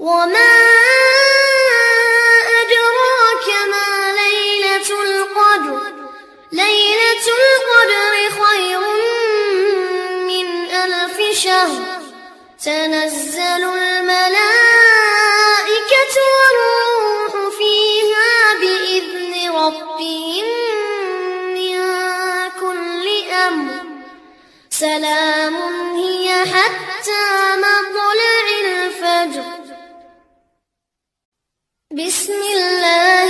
وما أدراك ما ليلة القدر ليلة القدر خير من 1000 شهر تنزل الملائكة والروح فيها بإذن ربهم من كل أمر سلام هي حتى مطلع الفجر بسم الله